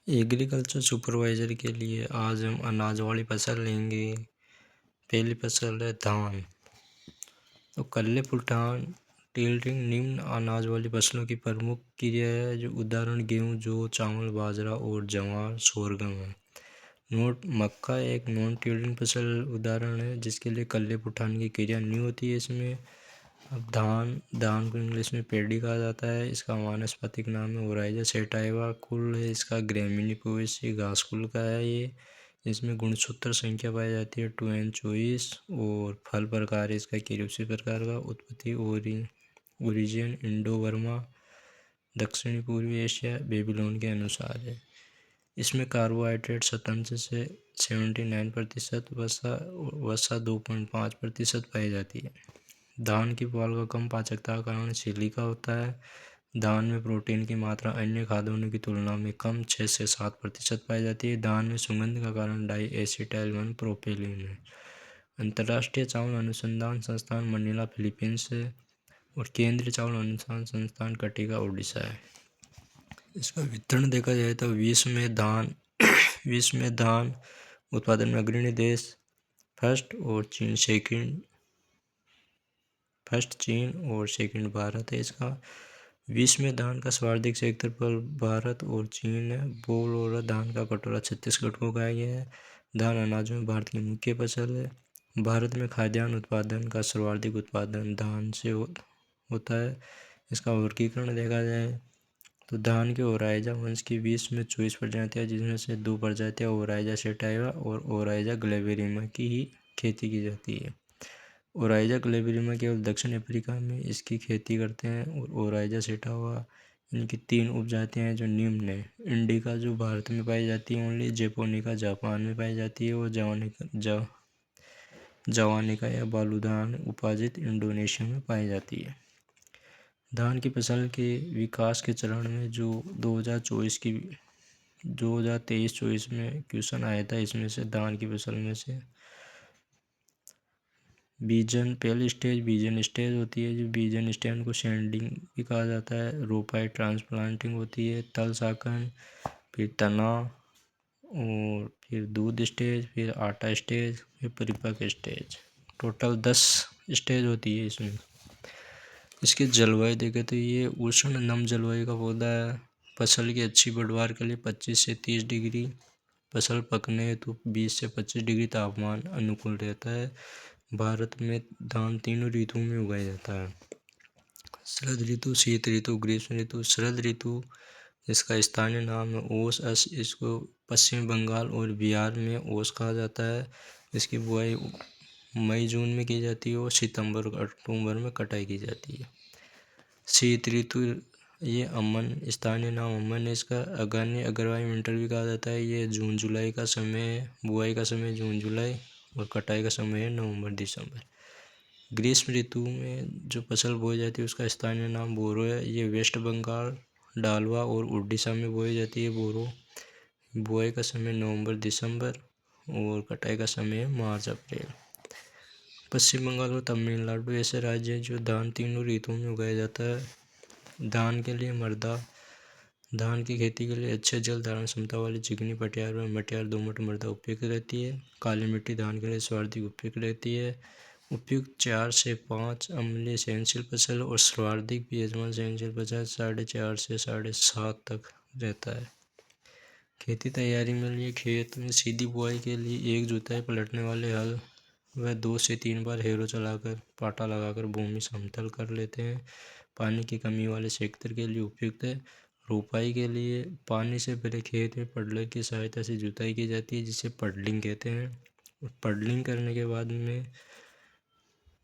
Agriculture supervisor के लिए आज हम अनाज वाली फसल लेंगे। पहली फसल है धान। तो कल्ले पुटान टिल्डिंग निम्न अनाज वाली फसलों की प्रमुख क्रिया है, जो उदाहरण गेहूँ, जौ, चावल, बाजरा और ज्वार, सोरगम है। नोट मक्का एक नॉन टिल्डिंग फसल उदाहरण है, जिसके लिए कल्ले पुटान की क्रिया नहीं होती है इसमें। अब धान को इंग्लिश में पैडी कहा जाता है। इसका वानस्पतिक नाम है ओराइजा सेटाइवा। कुल है इसका ग्रेमिनीपोएसी घास कुल का है ये। इसमें गुणसूत्र संख्या पाई जाती है 2n24 और फल प्रकार इसका किरूसी प्रकार का। उत्पत्ति ओरिजिन इंडो बर्मा, दक्षिणी पूर्वी एशिया, बेबीलोन के अनुसार है। इसमें कार्बोहाइड्रेट स्वतंत्र से 79%, वसा 2.5% पाई जाती है। धान की पुआल का कम पाचकता का कारण सिलिका होता है। धान में प्रोटीन की मात्रा अन्य खाद्यान्नों की तुलना में कम 6 से 7% पाई जाती है। धान में सुगंध का कारण डाई एसिटाइल 1 प्रोपेलिन है। अंतर्राष्ट्रीय चावल अनुसंधान संस्थान मनीला फिलीपींस है और केंद्रीय चावल अनुसंधान संस्थान कटिका उड़ीसा है। इसका वितरण देखा जाए तो विश्व में धान उत्पादन में अग्रणी देश फर्स्ट चीन और सेकंड भारत है। इसका विश्व में धान का सर्वाधिक क्षेत्रफल भारत और चीन है। बोल और धान का कटोरा छत्तीसगढ़ को उगाया गया है। धान अनाजों में भारत की मुख्य फसल है। भारत में खाद्यान्न उत्पादन का सर्वाधिक उत्पादन धान से होता है। इसका वर्गीकरण देखा जाए तो धान के ओराइजा वंश की विश्व में 24 प्रजातियाँ, जिसमें से 2 प्रजातियाँ ओराइजा सेटाइवा और ओराइजा ग्लेबिरिमा की ही खेती की जाती है। ओराइजा ग्लेबिरिमा केवल दक्षिण अफ्रीका में इसकी खेती करते हैं और ओराइजा सेटाइवा इनकी 3 उपजातियाँ हैं जो निम्न है। इंडिका जो भारत में पाई जाती है ओनली, जेपोनिका जापान में पाई जाती है और जवानिका या बालूधान उपाजित इंडोनेशिया में पाई जाती है। धान की फसल के विकास के चरण में जो 2023-24 में क्वेश्चन आया था, इसमें से धान की फसल में से पहली स्टेज बीजन स्टेज होती है। जो बीजन स्टेज को सैंडिंग भी कहा जाता है। रोपाई ट्रांसप्लांटिंग होती है। तल साकन, फिर तना और फिर दूध स्टेज, फिर आटा स्टेज, फिर परिपक्व स्टेज। टोटल 10 स्टेज होती है इसमें। इसके जलवायु देखें तो ये उष्ण नम जलवायु का पौधा है। फसल की अच्छी पैदावार के लिए 25 से 30 डिग्री, फसल पकने हेतु 20 से 25 डिग्री तापमान अनुकूल रहता है। भारत में धान तीनों ऋतुओं में उगाया जाता है। शरद ऋतु, शीत ऋतु, ग्रीष्म ऋतु। शरद ऋतु इसका स्थानीय नाम है ओस। इसको पश्चिम बंगाल और बिहार में ओस कहा जाता है। इसकी बुआई मई जून में की जाती है और सितंबर अक्टूबर में कटाई की जाती है। शीत ऋतु ये अमन, स्थानीय नाम अमन है इसका। अगन्य अग्रवाई विंटर भी कहा जाता है। ये जून जुलाई का समय है। बुआई का समय जून जुलाई और कटाई का समय है नवंबर दिसंबर। ग्रीष्म ऋतु में जो फसल बोई जाती है उसका स्थानीय नाम बोरो है। ये वेस्ट बंगाल, डालवा और उड़ीसा में बोई जाती है बोरो। बुआई का समय नवंबर दिसंबर और कटाई का समय है मार्च अप्रैल। पश्चिम बंगाल और तमिलनाडु ऐसे राज्य हैं जो धान तीनों ऋतुओं में उगाया जाता है। धान के लिए मृदा, धान की खेती के लिए अच्छे जल धारण क्षमता वाली चिकनी पटियार व मटियार दोमट मृदा उपयुक्त रहती है। काली मिट्टी धान के लिए सर्वाधिक उपयुक्त रहती है। उपयुक्त 4 से 5 अम्लीय सहनशील फसल और सर्वाधिक पीएच सहनशील फसल 4.5 से 7.5 तक रहता है। खेती तैयारी में लिए खेत में सीधी बुआई के लिए एक जुताई पलटने वाले हल वह 2 से 3 बार हैरो चलाकर पाटा लगाकर भूमि समतल कर लेते हैं। पानी की कमी वाले क्षेत्र के लिए उपयुक्त है। रोपाई के लिए पानी से भरे खेत में पडलर की सहायता से जुताई की जाती है, जिसे पडलिंग कहते हैं। पडलिंग करने के बाद में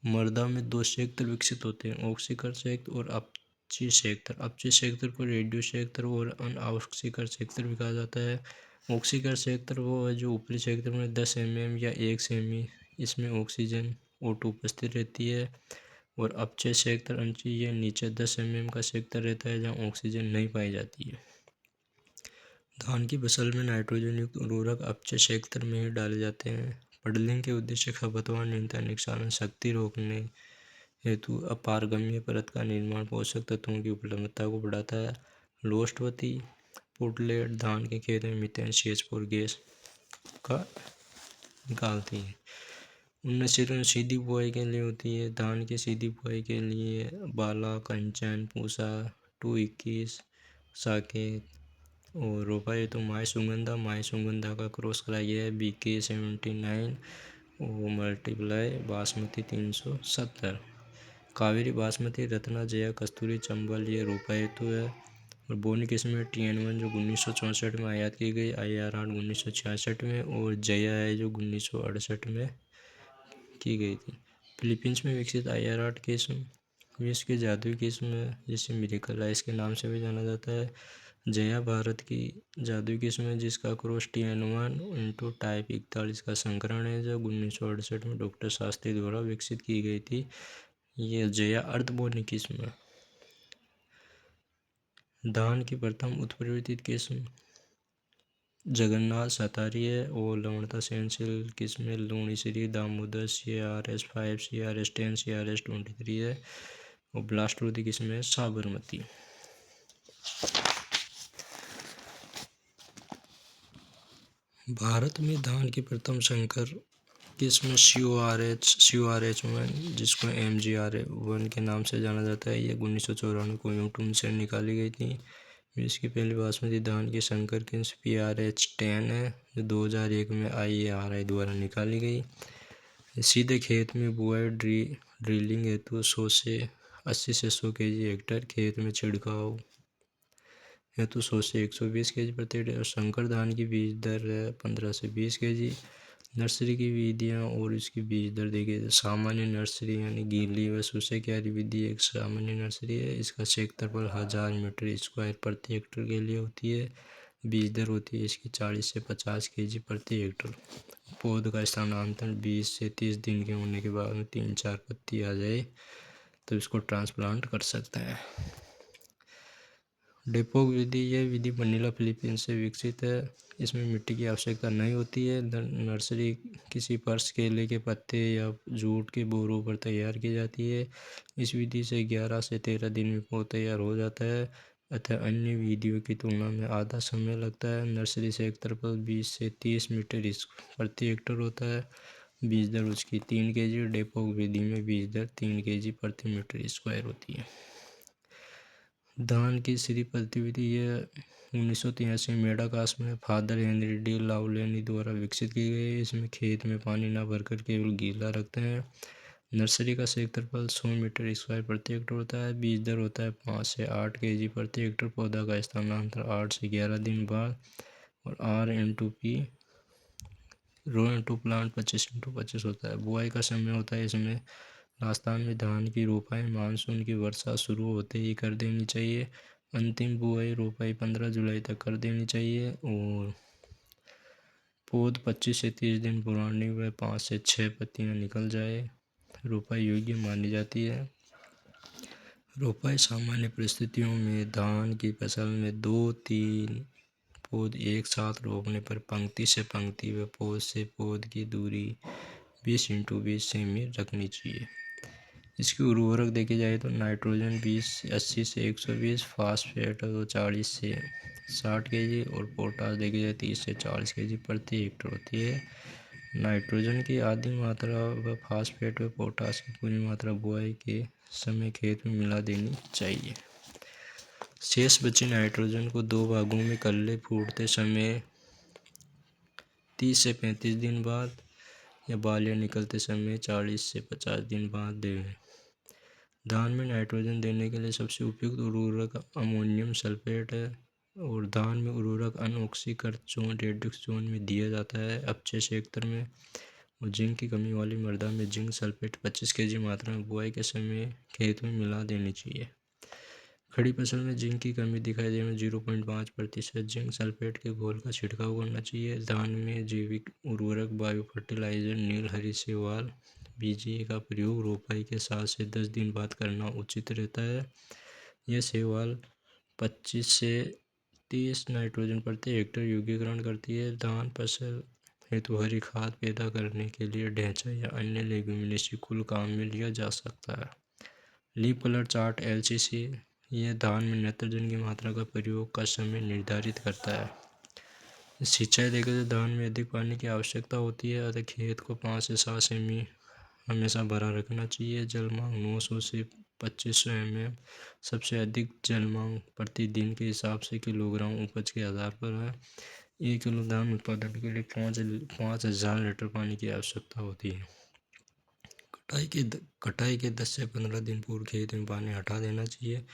मृदा में 2 क्षेत्र विकसित होते हैं, ऑक्सीकर क्षेत्र और अपची क्षेत्र। अपची क्षेत्र को रेडियो क्षेत्र और अनऑक्सीकर क्षेत्र भी कहा जाता है। ऑक्सीकर क्षेत्र वो है जो ऊपरी क्षेत्र में 10 mm या 1 सेमी इसमें ऑक्सीजन O2 उपस्थित रहती है और अपचय क्षेत्र ये नीचे 10 mm का क्षेत्र रहता है जहाँ ऑक्सीजन नहीं पाई जाती है। धान की फसल में नाइट्रोजन युक्त उर्वरक अपचय क्षेत्र में ही डाले जाते हैं। पडलिंग के उद्देश्य खरपतवार नियंत्रण, निष्कासन शक्ति रोकने हेतु अपारगम्य परत का निर्माण, पोषक तत्वों की उपलब्धता को बढ़ाता है। लोस्टवती पोर्टलेट धान के खेत में मीथेन CH4 गैस का निकालती है। 19 सीधी बुआई के लिए होती है। धान की सीधी बुआई के लिए बाला, कंचन, पूसा 221, साकेत। और रोपाई तो माई सुगंधा का क्रॉस कराया गया है BK79 और मल्टीप्लाई बासमती 370। कावेरी बासमती, रत्ना, जया, कस्तूरी, चंबल ये रोपाई तो है। और बोनी किस्म TN1 जो 1964 में आयात की गई, IR8 1966 में, और जया है जो 1968 में की गई थी। फिलीपींस में विकसित IR8 किस्म विश्व की जादुई किस्म है, जिसे मिरेकल राइस के नाम से भी जाना जाता है। जया भारत की जादुई किस्म है जिसका क्रॉस TN1 इंटू टाइप 41 का संकरण है, जो 1968 में डॉक्टर शास्त्री द्वारा विकसित की गई थी। ये जया अर्धबोनी किस्म है। धान की प्रथम उत्परिवर्तित किस्म जगन्नाथ सतारी है, और लवणता सहनशील किस्म लूणीश्री, दामोदर, CRS5, CRS10, CRS23 है। और ब्लास्टरोधी किस्म है साबरमती। भारत में धान की प्रथम संकर किस्म CORH1 जिसको MGR1 के नाम से जाना जाता है, यह 1994 कोयम्बटूर से निकाली गई थी। इसकी पहली बासमती धान की संकर किस्म PRH10 है, जो 2001 में IARI द्वारा निकाली गई। सीधे खेत में बुआई ड्रिलिंग हेतु 100 से 80 से 100 kg हेक्टेयर, खेत में छिड़काव हेतु 100 से 120 kg प्रति हेक्टेयर। और संकर धान की बीज दर है 15 से 20 kg। नर्सरी की विधियाँ और इसकी बीज दर देखिए। सामान्य नर्सरी यानी गीली व सूसे क्यारी विधि एक सामान्य नर्सरी है। इसका क्षेत्रफल 1000 मीटर स्क्वायर प्रति हेक्टेयर के लिए होती है। बीज दर होती है इसकी 40 से 50 kg प्रति हेक्टेयर। पौध का स्थानांतरण 20 से 30 दिन के होने के बाद में 3-4 पत्ती आ जाए तो इसको ट्रांसप्लांट कर सकते हैं। डेपोक विधि, यह विधि मनीला फिलीपींस से विकसित है। इसमें मिट्टी की आवश्यकता नहीं होती है। नर्सरी किसी पर्स, केले के पत्ते या जूट के बोरों पर तैयार की जाती है। इस विधि से 11 से 13 दिन में पौध तैयार हो जाता है, अतः अन्य विधियों की तुलना में आधा समय लगता है। नर्सरी से क्षेत्रफल 20 से 30 मीटर प्रति हेक्टेयर होता है। बीज दर उसकी 3 kg। डेपोक विधि में बीज दर 3 kg प्रति मीटर स्क्वायर होती है। धान की श्री प्रतिविधि यह 1983 मेडाकास में फादर हेनरी डी लाउलेनी द्वारा विकसित की गई। इसमें खेत में पानी न भरकर केवल गीला रखते हैं। नर्सरी का क्षेत्रफल 100 मीटर स्क्वायर प्रति हेक्टेयर होता है। बीज दर होता है 5 से 8 kg प्रति हेक्टेयर। पौधा का स्थानांतरण 8 से 11 दिन बाद। और R/P रो इंटू प्लांट 25/25 होता है। बुआई का समय होता है इसमें राजस्थान में धान की रोपाई मानसून की वर्षा शुरू होते ही कर देनी चाहिए। अंतिम बुआई रोपाई 15 जुलाई तक कर देनी चाहिए। और पौध 25 से 30 दिन पुरानी व 5 से 6 पत्तियां निकल जाए रोपाई योग्य मानी जाती है। रोपाई सामान्य परिस्थितियों में धान की फसल में 2-3 पौध एक साथ रोपने पर पंक्ति से पंक्ति व पौध से पौध की दूरी 20x20 सेमी रखनी चाहिए। इसकी उर्वरक देखी जाए तो नाइट्रोजन 80 से 120, फास्फेट 40 से 60 kg, और पोटास देखी जाए 30 से 40 kg प्रति हेक्टेयर होती है। नाइट्रोजन की आधी मात्रा व फास्फेट व पोटास की पूरी मात्रा बुआई के समय खेत में मिला देनी चाहिए। शेष बचे नाइट्रोजन को 2 भागों में कल्ले फूटते समय 30 से 35 दिन बाद या बालियाँ निकलते समय 40 से 50 दिन बाद दें। धान में नाइट्रोजन देने के लिए सबसे उपयुक्त उर्वरक अमोनियम सल्फेट है। और धान में उर्वरक अनऑक्सीकृत जोन रेडिक्स जोन में दिया जाता है अपचे क्षेत्र में। और जिंक की कमी वाली मृदा में जिंक सल्फेट 25 kg मात्रा में बुआई के समय खेत में मिला देनी चाहिए। खड़ी फसल में जिंक की कमी दिखाई देने में 0.5% जिंक सल्फेट के घोल का छिड़काव करना चाहिए। धान में जैविक उर्वरक बायो फर्टिलाइजर नील हरी शैवाल BGA का प्रयोग रोपाई के 7 से 10 दिन बाद करना उचित रहता है। यह शैवाल 25 से 30 नाइट्रोजन प्रति हेक्टेयर योग्यकरण करती है। धान फसल हेतु हरी खाद पैदा करने के लिए ढैंचा या अन्य लेग्यूमिनेसी कुल काम में लिया जा सकता है। लीफ कलर चार्ट LCC यह धान में नाइट्रोजन की मात्रा का प्रयोग का समय निर्धारित करता है। सिंचाई देखें तो धान में अधिक पानी की आवश्यकता होती है, अतः खेत को 5 से 7 सेमी हमेशा भरा रखना चाहिए। जल मांग 900 से 2500 mm सबसे अधिक जल मांग प्रतिदिन के हिसाब से किलोग्राम उपज के आधार पर है। 1 किलो धान उत्पादन के लिए 5,000 लीटर पानी की आवश्यकता होती है। कटाई के 10 से 15 दिन पूर्व खेत में पानी हटा देना चाहिए।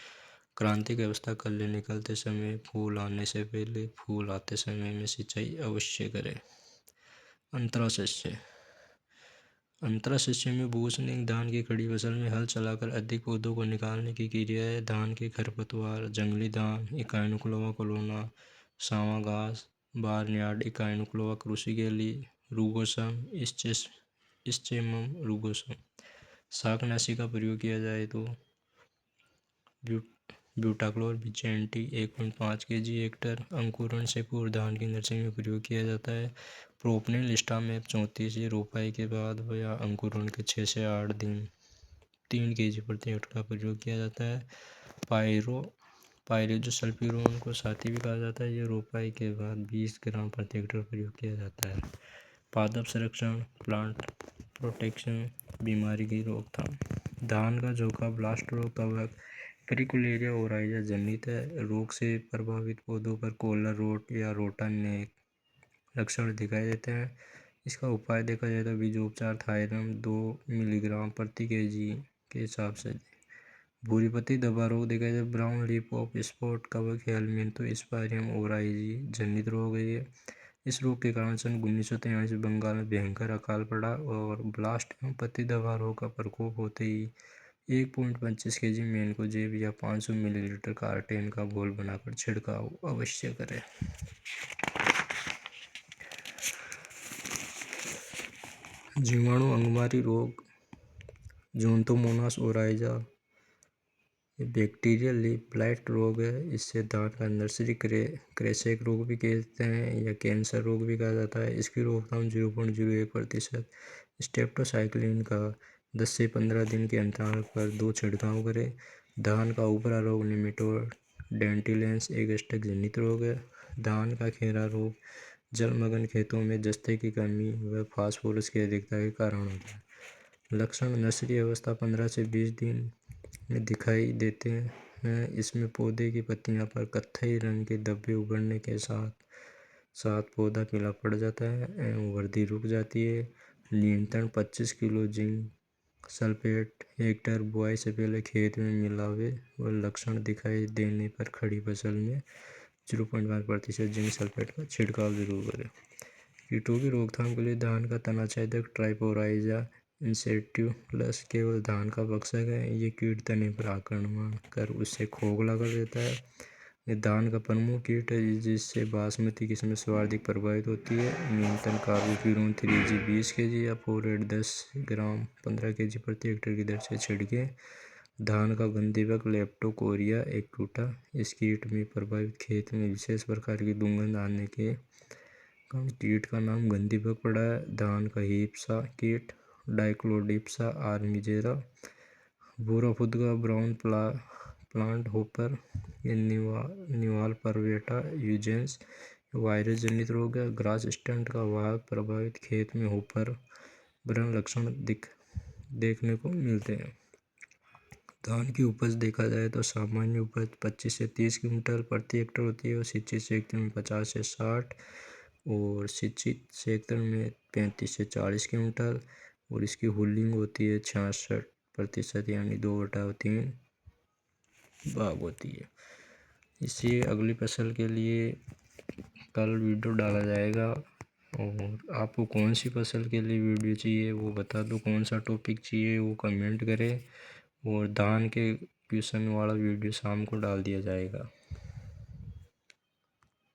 क्रांति की अवस्था कर ले निकलते समय, फूल आने से पहले, फूल आते समय में सिंचाई अवश्य करें। अंतरा शस्य में बूसनिंग धान की खड़ी फसल में हल चलाकर अधिक पौधों को निकालने की क्रिया है। धान के खरपतवार, जंगली धान, इकाइनोक्लोआ कोलोना, सावा घास, बार्नयार्ड इकाइनोक्लोआ क्रूसिगेली, रुगोसम, स्चेमम रुगोसम। शाकनाशी का प्रयोग किया जाए तो ब्यूटाक्लोर विचेंटी 1.5 kg हेक्टर। अंकुरण से पूर्व धान की नर्सरी में प्रयोग किया जाता है। प्रोपनिल स्टामेप 34 ये रोपाई के बाद या अंकुरण के 6 से 8 दिन 3 kg प्रति हेक्टर का प्रयोग किया जाता है। पायरिजोसल्फिरोन को साथी भी कहा जाता है। ये रोपाई के बाद 20 ग्राम प्रति हेक्टर प्रयोग किया जाता है। पादप संरक्षण, प्लांट प्रोटेक्शन, बीमारी की रोकथाम। धान का झोंका ब्लास्ट रोग कवक पेरिकुलेरिया ओराइजा जनित है। रोग से प्रभावित पौधों पर कॉलर रोट या रोटा नेक लक्षण दिखाई देते हैं। इसका उपाय देखा जाए तो बीजोपचार थायरम 2 मिलीग्राम प्रति kg के हिसाब से। भूरी पत्ती धब्बा रोग देखा जाए, ब्राउन लीफ ऑफ स्पॉट कवक हेलमिंथो स्पायरियम ओराइजी जनित रोग है ये। इस रोग के कारण सन 1943 में बंगाल में भयंकर अकाल पड़ा और ब्लास्ट एवं पत्ती धब्बा रोग का प्रकोप होते ही 1.25 kg मैनकोजेब या 500 मिलीलीटर कार्टेन का घोल बनाकर छिड़काव अवश्य करें। जीवाणु अंगमारी रोग, जोंतोमोनास ओराइजा, ये बैक्टीरियल लीफ ब्लाइट रोग है। इससे धान का नर्सरी क्रेसेक रोग भी कहते हैं या कैंसर रोग भी कहा जाता है। इसकी रोकथाम 0.01% स्टेप्टोसाइक्लिन का 10 से 15 दिन के अंतराल पर 2 छिड़काव करें। धान का ऊपरा रोग निमेटोड डेंटिलेंस एगस्टक जनित रोग है। धान का खेरा रोग जलमग्न खेतों में जस्ते की कमी व फास्फोरस की अधिकता के कारण होता है। लक्षण नर्सरी अवस्था 15 से 20 दिन में दिखाई देते हैं। इसमें पौधे की पत्तियों पर कत्थई रंग के धब्बे उभरने के साथ साथ पौधा पीला पड़ जाता है एवं वृद्धि रुक जाती है। नियंत्रण 25 किलो जिंक सल्फेट हेक्टर बुआई से पहले खेत में मिलावे व लक्षण दिखाई देने पर खड़ी फसल में 0.5% जिंक सल्फेट का छिड़काव जरूर करें। कीटों की रोकथाम के लिए धान का तनाछेदक ट्राइपोराइजा इंसेक्टिवलस केवल धान का भक्षक है। ये कीट तने पर आक्रमण कर उससे खोखला कर देता है। ये धान का प्रमुख कीट है जिससे बासमती किस्में सर्वाधिक प्रभावित होती है। न्यूनतम कार्बोफ्यूरॉन 3G 20 kg या फोरेट 10 ग्राम 15 kg प्रति हेक्टर की दर से छिड़कें। धान का गंधीबग लेप्टोकोरिया एक्यूटा, इस कीट में प्रभावित खेत में विशेष प्रकार की दुर्गंध आने के कारण कीट का नाम गंधीबग पड़ा है। धान का हिप्सा कीट डाइक्लोडिप्सा आर्मिजेरा, भूरा फुदका ब्राउन प्लांट होपर, ये निवाल परवेटा यूजेंस वायरस जनित रोग है। ग्रास स्टंट का वाहक प्रभावित खेत में होपर ब्रन लक्षण देखने को मिलते हैं। धान की उपज देखा जाए तो सामान्य उपज 25 से 30 क्विंटल प्रति हेक्टर होती है और सिंचित क्षेत्र में 50 से 60 और सिंचित क्षेत्र में 35 से 40 क्विंटल और इसकी हुलिंग होती है 66% यानी 2/3 भाग होती है। इसी अगली फसल के लिए कल वीडियो डाला जाएगा और आपको कौन सी फसल के लिए वीडियो चाहिए वो बता दो, कौन सा टॉपिक चाहिए वो कमेंट करें और धान के क्वेश्चन वाला वीडियो शाम को डाल दिया जाएगा।